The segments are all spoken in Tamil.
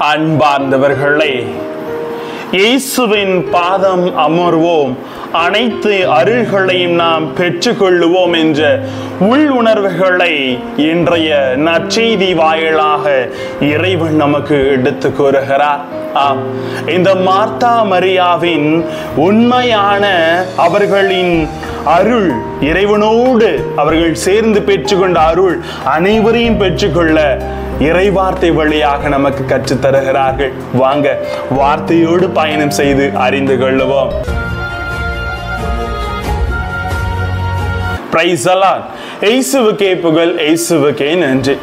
அன்பார்ந்தவர்களே, இயேசுவின் பாதம் அமர்வோம், அனைத்து அருள்களையும் நாம் பெற்றுக்கொள்ளுவோம் என்ற உள் உணர்வுகளை இன்றைய நற்செய்தி வாயிலாக இறைவன் நமக்கு எடுத்து கூறுகிறார். இந்த மார்த்தா மரியாவின் உண்மையான அவர்களின் அருள், இறைவனோடு அவர்கள் சேர்ந்து பெற்றுக்கொண்ட அருள் அனைவரையும் பெற்றுக்கொள்ள இறைவார்த்தை வழியாக நமக்கு கற்றுத் தருகிறார்கள். வாங்க வார்த்தையோடு பயணம் செய்து அறிந்து கொள்ளுவோம். Praise the Lord. இயேசுவுக்கே புகழ், இயேசுவுக்கே நன்றி.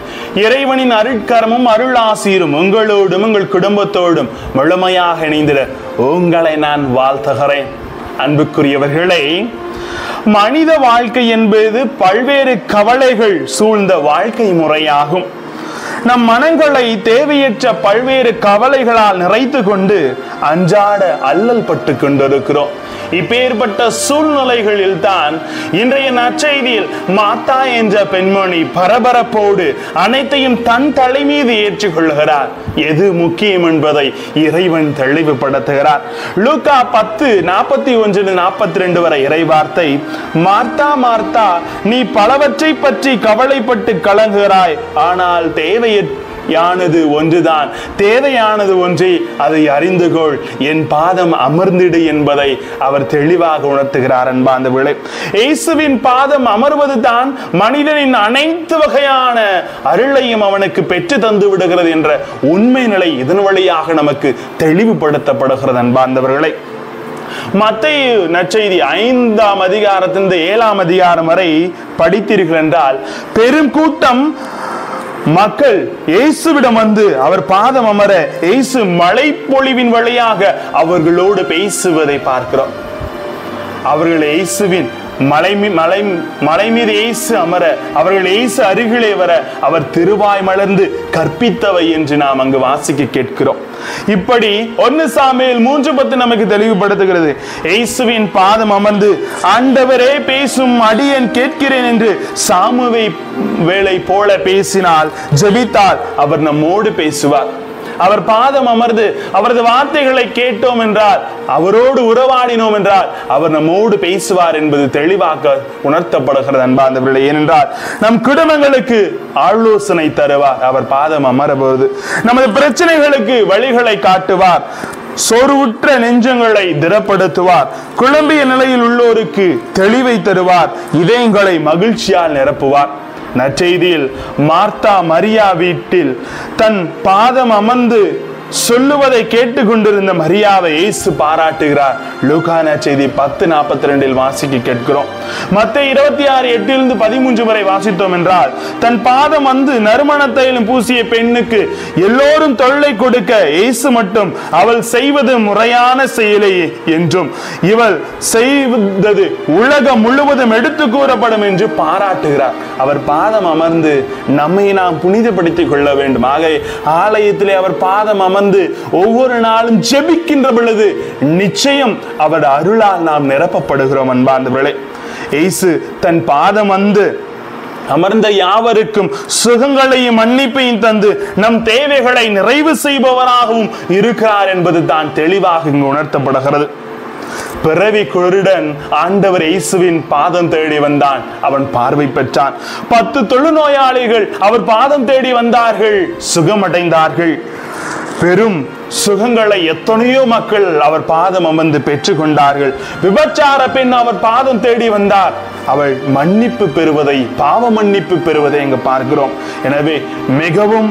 இறைவனின் அருட்கரமும் அருள் ஆசீரும் உங்களோடும் உங்கள் குடும்பத்தோடும் முழுமையாக இணைந்திட உங்களை நான் வாழ்த்துகிறேன். அன்புக்குரியவர்களே, மனித வாழ்க்கை என்பது பல்வேறு கவலைகள் சூழ்ந்த வாழ்க்கை முறையாகும். நம் மனங்களை தேவையற்ற பல்வேறு கவலைகளால் நிறைத்து கொண்டு அன்றாட அல்லல் பட்டு கொண்டிருக்கிறோம். இப்பேற்பட்ட சூழ்நிலைகளில் தான் இன்றைய நற்செய்தியில் மார்த்தா என்ற பெண்மணி பரபரப்போடு அனைத்தையும் தன் தலை மீது ஏற்றுக்கொள்கிறார். எது முக்கியம் என்பதை இறைவன் தெளிவுபடுத்துகிறார். லூக்கா 10:41-42 வரை இறைவார்த்தை, மார்த்தா மார்த்தா, நீ பலவற்றை பற்றி கவலைப்பட்டு கலங்குகிறாய், ஆனால் தேவையானது ஒன்றுதான், தேவையானது ஒன்றே, அதை அறிந்து கொள், என் பாதம் அமர்ந்திடு என்பதை அவர் தெளிவாக உணர்த்துகிறார். அன்பார்ந்தவர்களே, இயேசுவின் பாதம் அமர்வது தான் மனிதனின் அனைத்து வகையான அருளையும் அவனுக்கு பெற்று தந்து விடுகிறது என்ற உண்மை நிலை இதன் வழியாக நமக்கு தெளிவுபடுத்தப்படுகிறது. அன்பார்ந்தவர்களே, மத்தேயு நற்செய்தி 5ஆம் அதிகாரத்திலிருந்து 7ஆம் அதிகாரம் வரை படித்தீர்கள் என்றால், பெரும் கூட்டம் மக்கள் இயேசுவிடம் வந்து அவர் பாதம் அமர இயேசு மழை பொழிவின் வழியாக அவர்களோடு பேசுவதை பார்க்கிறோம். அவர்கள் இயேசுவின் மலை மீது இயேசு அமர, அவர்கள் இயேசு அருகிலே வர அவர் திருவாய் மலர்ந்து கற்பித்தவை என்று நாம் அங்கு வாசிக்க கேட்கிறோம். இப்படி 1 சாமுவேல் 3:10 நமக்கு தெளிவுபடுத்துகிறது. இயேசுவின் பாதம் அமர்ந்து, ஆண்டவரே பேசும், அடியேன் கேட்கிறேன் என்று சாமுவேலை போல பேசினால், ஜெபித்தால் அவர் நம்மோடு பேசுவார். அவர் பாதம் அமர்ந்து அவரது வார்த்தைகளை கேட்டோம் என்றால், அவரோடு உறவாடினோம் என்றால் அவர் நம்மோடு பேசுவார் என்பது தெளிவாக உணர்த்தப்படுகிறது. அன்பார்ந்தவர்களே, ஏனென்றால் நம் குடும்பங்களுக்கு ஆலோசனை தருவார். அவர் பாதம் அமரபோது நமது பிரச்சனைகளுக்கு வழிகளை காட்டுவார். சோர்வுற்ற நெஞ்சங்களை திடப்படுத்துவார். குழம்பிய நிலையில் உள்ளோருக்கு தெளிவை தருவார். இதயங்களை மகிழ்ச்சியால் நிரப்புவார். நற்செய்தியில் மார்த்தா மரியா வீட்டில் தன் பாதம் அமர்ந்து சொல்லுவதை கேட்டுக்கொண்டிருந்த மரியாவை இயேசு பாராட்டுகிறார். லூக்கா நற்செய்தி 10:42 வாசிக்க கேட்கிறோம். மத்தேயு 26:8-13 வரை வாசித்தோம் என்றால், தன் பாதம் வந்து நறுமண தைலம் பூசிய பெண்ணுக்கு எல்லோரும் தொல்லை கொடுக்க இயேசு மட்டும் அவள் செய்வது முறையான செயலே என்றும் இவள் செய்தது உலகம் முழுவதும் எடுத்து கூறப்படும் என்று பாராட்டுகிறார். அவர் பாதம் அமர்ந்து நம்மை நாம் புனிதப்படுத்திக் கொள்ள வேண்டும். ஆக ஆலயத்திலே அவர் பாதம் அமர்ந்து ஒவ்வொரு நாளும் ஜெபிக்கின்ற பொழுது நிச்சயம் அவர் அருளால் நாம் நிரப்பப்படுகிறோம். அன்பார்ந்தவர்களே, இயேசு தன் பாதம் வந்து அமர்ந்த யாவருக்கும் சுகங்களையும் மன்னிப்பையும் தந்து நம் தேவைகளை நிறைவு செய்பவராகவும் இருக்கிறார் என்பது தான் தெளிவாக இங்கு உணர்த்தப்படுகிறது. பிறவி குருடன் ஆண்டவர் இயேசுவின் பாதம் தேடி வந்தான். அவன் பார்வை பெற்றான். 10 தொழுநோயாளிகள் அவர் பாதம் தேடி வந்தார்கள், சுகமடைந்தார்கள். பெரும் சுகங்களை எத்தனையோ மக்கள் அவர் பாதம் அமர்ந்து பெற்றுக் கொண்டார்கள். விபச்சார பெண் அவர் பாதம் தேடி வந்தார். அவள் மன்னிப்பு பெறுவதை, பாவ மன்னிப்பு பெறுவதை இங்கு பார்க்கிறோம். எனவே மிகவும்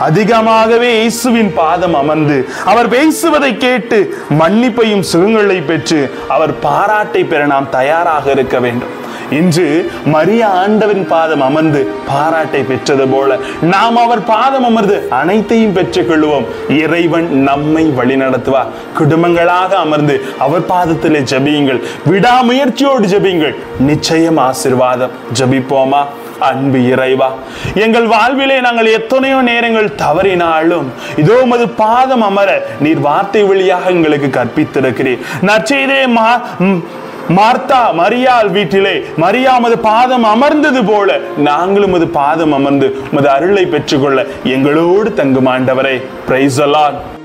அதிகமாகவே இயேசுவின் பாதம் அமர்ந்து அவர் பேசுவதை கேட்டு மன்னிப்பையும் சுகங்களை பெற்று அவர் பாராட்டை பெற நாம் தயாராக இருக்க வேண்டும். இன்று மரியா ஆண்டவரின் பாதம் அமர்ந்து பாராட்டை பெற்றது போல நாம் அவர் பாதம் அமர்ந்து அனைத்தையும் பெற்றுக் கொள்வோம். இறைவன் நம்மை வழிநடத்துவார். குடும்பங்களாக அமர்ந்து அவர் பாதத்திலே ஜெபியுங்கள். விடாமுயற்சியோடு ஜெபியுங்கள். நிச்சயம் ஆசீர்வாதம். ஜெபிப்போமா? அன்பு இறைவா, எங்கள் வாழ்விலே நாங்கள் எத்தனையோ நேரங்கள் தவறினாலும் இதோ உமது பாதம் அமர நீர் வார்த்தை வழியாக எங்களுக்கு கற்பித்திருக்கிறீர். நற்செய்தியே மார்த்தா மரியாள் வீட்டிலே மரியா உமது பாதம் அமர்ந்தது போல நாங்களும் உமது பாதம் அமர்ந்து உமது அருளை பெற்றுக்கொள்ள எங்களோடு தங்கும் ஆண்டவரே. Praise the Lord.